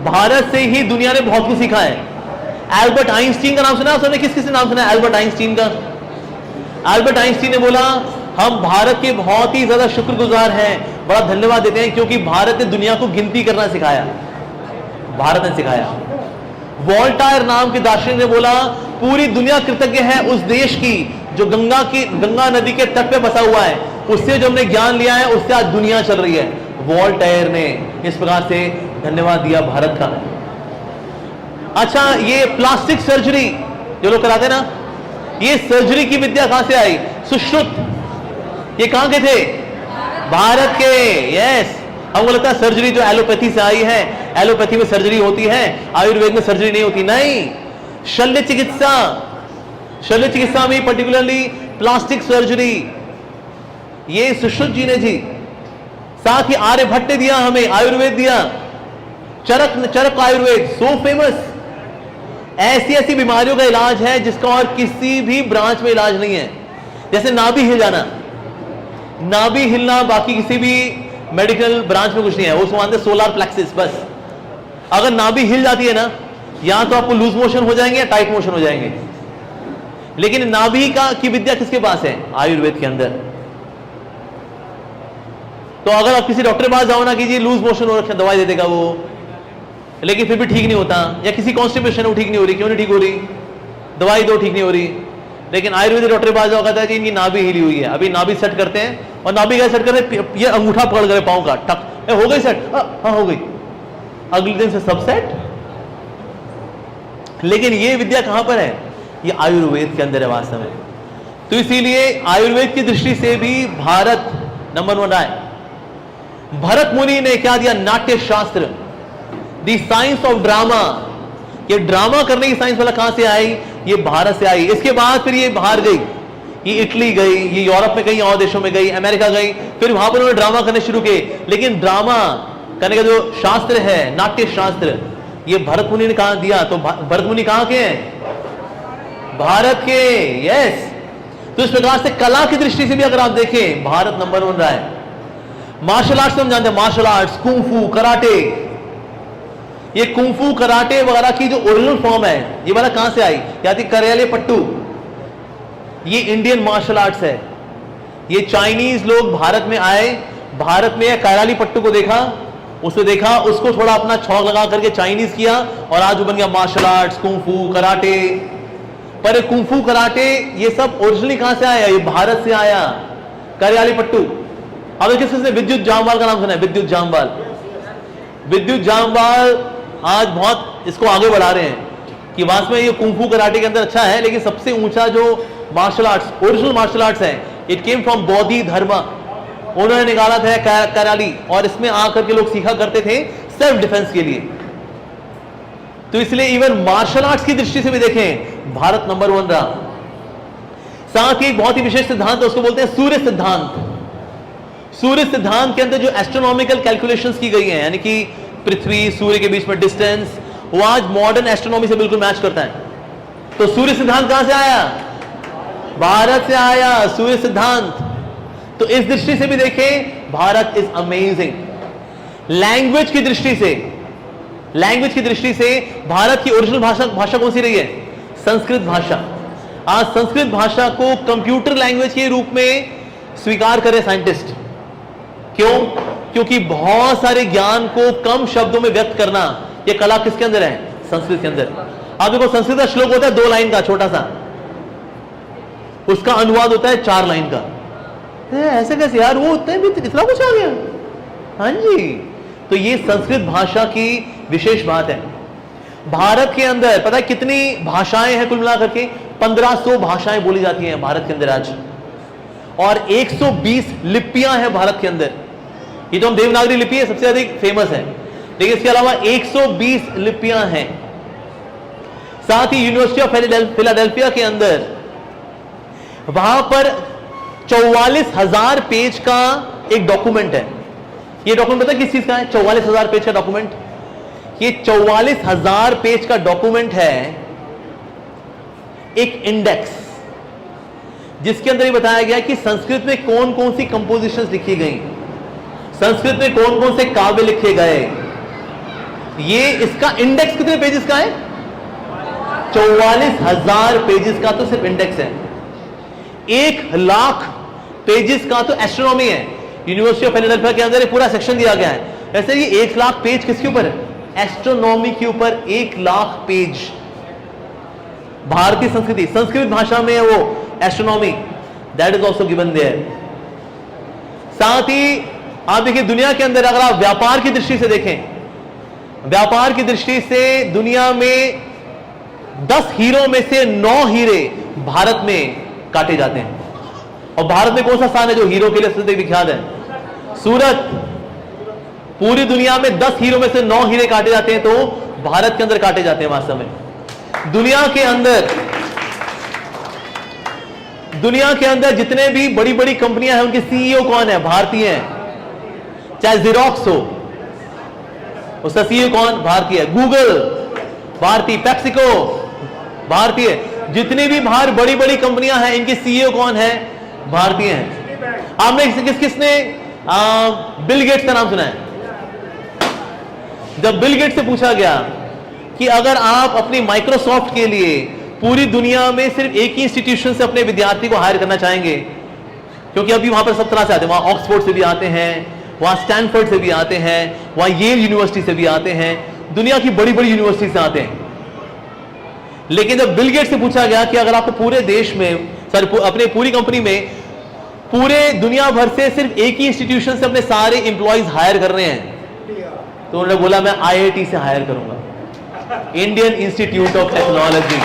भारत से ही दुनिया ने बहुत कुछ सीखा है। एल्बर्ट आइंस्टीन का नाम सुना आपने? किस किस नाम सुना है एल्बर्ट आइंस्टीन का? एल्बर्ट आइंस्टीन ने बोला हम भारत के बहुत ही ज्यादा शुक्रगुजार हैं, बड़ा धन्यवाद देते हैं क्योंकि भारत ने दुनिया को गिनती करना सिखाया। भारत ने सिखाया। वोल्टायर नाम के दार्शनिक ने बोला पूरी दुनिया कृतज्ञ है उस देश की जो गंगा नदी के तट पे बसा हुआ है, उससे जो हमने ज्ञान लिया है उससे आज दुनिया चल रही है। वोल्टायर ने इस प्रकार से धन्यवाद दिया भारत का। अच्छा, ये प्लास्टिक सर्जरी जो लोग कराते ना, ये सर्जरी की विद्या कहां से आई? सुश्रुत, ये कहां के थे? भारत के। यस, हमको लगता है सर्जरी जो एलोपैथी से आई है, एलोपैथी में सर्जरी होती है, आयुर्वेद में सर्जरी नहीं होती। नहीं, शल्य चिकित्सा, शल्य चिकित्सा में पर्टिकुलरली प्लास्टिक सर्जरी ये सुश्रुत जी ने जी। साथ ही आर्यभट्ट ने दिया हमें, आयुर्वेद दिया, चरक आयुर्वेद, सो फेमस। ऐसी ऐसी बीमारियों का इलाज है जिसका और किसी भी ब्रांच में इलाज नहीं है। जैसे नाभि हिल जाना, नाभि हिलना बाकी किसी भी मेडिकल ब्रांच में कुछ नहीं है, वो मानते सोलर प्लेक्सिस। बस अगर नाभि हिल जाती है ना, या तो आपको लूज मोशन हो जाएंगे या टाइट मोशन हो जाएंगे। लेकिन नाभि की विद्या किसके पास है? आयुर्वेद के अंदर। तो अगर आप किसी डॉक्टर के पास जाओ ना कि जी लूज मोशन हो रखा, दवाई दे देगा वो, लेकिन फिर भी ठीक नहीं होता, या किसी कॉन्स्टिपेशन है वो ठीक नहीं हो रही, क्यों नहीं ठीक हो रही? दवाई दो, ठीक नहीं हो रही। लेकिन आयुर्वेदिक डॉक्टर के पास जाओ, कहता है जी इनकी नाभि हिली हुई है, अभी नाभि सेट करते हैं, और नाभि का सेट करते हैं, ये अंगूठा पकड़ कर पांव का टक, हो गई सेट, हाँ हो गई, अगले दिन से सब सेट। लेकिन ये विद्या कहां पर है? ये आयुर्वेद के अंदर है वास्तव में। तो इसीलिए आयुर्वेद की दृष्टि से भी भारत नंबर 1 रहा है। भरत मुनि ने क्या दिया? नाट्य शास्त्र, द साइंस ऑफ ड्रामा। ये ड्रामा करने की साइंस वाला कहां से आई? ये भारत से आई। इसके बाद फिर ये बाहर गई, ये इटली गई, ये यूरोप में गई, और देशों में गई, अमेरिका गई, फिर वहां पर उन्होंने ड्रामा करने शुरू किए। लेकिन ड्रामा करने का जो शास्त्र है, नाट्य शास्त्र, ये भरत मुनि ने कहां दिया? तो भरत मुनि कहां के हैं? भारत के। यस, तो इस प्रकार से कला की दृष्टि से भी अगर आप देखें, भारत नंबर 1 रहा है। मार्शल आर्ट्स हम जानते हैं, मार्शल आर्ट्स, कुंफू, कराटे। ये कुंफू, कराटे वगैरह की जो ओरिजिनल फॉर्म है, ये वाला कहां से आई? या थी कराटे पट्टू। ये इंडियन मार्शल आर्ट्स है। ये चाइनीज लोग भारत में आए, भारत में कराटे पट्टू को देखा, उसे देखा, उसको थोड़ा अपना छौक लगा करके चाइनीज किया, और आज वो बन गया मार्शल आर्ट्स, कुंफू, कराटे। पर कुंफू, कराटे ये सब ओरिजिनली कहां से आया? ये भारत से आया, कराटे पट्टू। अब किसने विद्युत जामवाल का नाम सुना है? विद्युत जामवाल। विद्युत जामवाल आज बहुत इसको आगे बढ़ा रहे हैं कि वास्तव में ये कुंफू कराटे के अंदर अच्छा है, लेकिन सबसे ऊंचा जो martial arts, original martial arts है, इट केम फ्रॉम बौद्धि धर्म। उन्होंने निकाला था कराली, और इसमें आकर के लोग सीखा करते थे सेल्फ डिफेंस के लिए। तो इसलिए इवन मार्शल आर्ट्स की दृष्टि से भी देखें, भारत नंबर 1 रहा। साथ ही एक बहुत ही विशेष सिद्धांत है, उसको बोलते हैं सूर्य सिद्धांत। सूर्य सिद्धांत के अंदर जो एस्ट्रोनॉमिकल कैलकुलेशंस की गई हैं, यानी कि पृथ्वी सूर्य के बीच में डिस्टेंस, वो आज मॉडर्न एस्ट्रोनॉमी से बिल्कुल मैच करता है। तो सूर्य सिद्धांत कहां से आया? भारत से आया सूर्य सिद्धांत। तो इस दृष्टि से भी देखें, भारत इज अमेजिंग। लैंग्वेज की दृष्टि से, लैंग्वेज की दृष्टि से भारत की ओरिजिनल भाषा कौन सी रही है? संस्कृत भाषा। आज संस्कृत भाषा को कंप्यूटर लैंग्वेज के रूप में स्वीकार करें साइंटिस्ट। क्यों? क्योंकि बहुत सारे ज्ञान को कम शब्दों में व्यक्त करना, यह कला किसके अंदर है? संस्कृत के अंदर। आप देखो, संस्कृत का श्लोक होता है 2 लाइन का, छोटा सा, उसका अनुवाद होता है 4 लाइन का। ऐसे कैसे यार, वो इतना कुछ आ गया? हाँ जी, तो ये संस्कृत भाषा की विशेष बात है। भारत के अंदर पता है कितनी भाषाएं हैं? कुल मिलाकर के 1500 भाषाएं बोली जाती हैं भारत के अंदर आज, और 120 लिपियां हैं भारत के अंदर। ये तो हम देवनागरी लिपि है, सबसे अधिक फेमस है, लेकिन इसके अलावा 120 लिपियां हैं। साथ ही यूनिवर्सिटी ऑफ फिलाडेल्फिया के अंदर, वहां पर 44,000 पेज का एक डॉक्यूमेंट है। ये डॉक्यूमेंट पता है किस चीज का है? 44,000 पेज का डॉक्यूमेंट। ये 44,000 पेज का डॉक्यूमेंट है एक इंडेक्स, जिसके अंदर ये बताया गया कि संस्कृत में कौन कौन सी कंपोजिशंस लिखी गई, संस्कृत में कौन कौन से काव्य लिखे गए, ये इसका इंडेक्स कितने पेजेस का है? 44,000 पेजेस का तो सिर्फ इंडेक्स है। 1,00,000 पेजेस का तो एस्ट्रोनॉमी है। यूनिवर्सिटी ऑफ फिलाडेल्फिया के अंदर एक पूरा सेक्शन दिया गया है। ऐसे ये 1,00,000 पेज किसके ऊपर है? एस्ट्रोनॉमी के ऊपर 1,00,000 पेज। भारतीय संस्कृति, संस्कृत भाषा में है वो astronomy, that is also given there. साथ ही आप देखिए दुनिया के अंदर अगर आप व्यापार की दृष्टि से देखें, व्यापार की दृष्टि से दुनिया में 10 हीरो में से 9 हीरे भारत में काटे जाते हैं। और भारत में कौन सा स्थान है जो हीरो के लिए सबसे विख्यात है? सूरत। पूरी दुनिया में 10 हीरो में से 9 हीरे काटे जाते हैं तो भारत के अंदर काटे जाते हैं। वास्तव में दुनिया के अंदर जितने भी बड़ी बड़ी कंपनियां हैं उनके सीईओ कौन है? भारतीय हैं। चाहे जेरोक्स हो, उसका सीईओ कौन? भारतीय है। गूगल भारतीय, पैप्सिको भारतीय। जितनी भी बाहर बड़ी बड़ी कंपनियां हैं इनके सीईओ कौन है? भारतीय हैं। आपने किसने बिल गेट्स का नाम सुना है? जब बिल गेट्स से पूछा गया कि अगर आप अपनी माइक्रोसॉफ्ट के लिए पूरी दुनिया में सिर्फ एक ही इंस्टीट्यूशन से अपने विद्यार्थी को हायर करना चाहेंगे, क्योंकि अभी वहां पर सब तरह से आते हैं, वहां ऑक्सफोर्ड से भी आते हैं, वहां स्टैनफोर्ड से भी आते हैं, वहां येल यूनिवर्सिटी से भी आते हैं, दुनिया की बड़ी बड़ी यूनिवर्सिटी से आते हैं। लेकिन जब बिल गेट्स से पूछा गया कि अगर आपको पूरे देश में, अपने पूरी कंपनी में पूरे दुनिया भर से सिर्फ एक ही इंस्टीट्यूशन से अपने सारे एम्प्लॉइज हायर कर रहे हैं, तो उन्होंने बोला मैं IIT से हायर करूंगा, इंडियन इंस्टीट्यूट ऑफ टेक्नोलॉजी।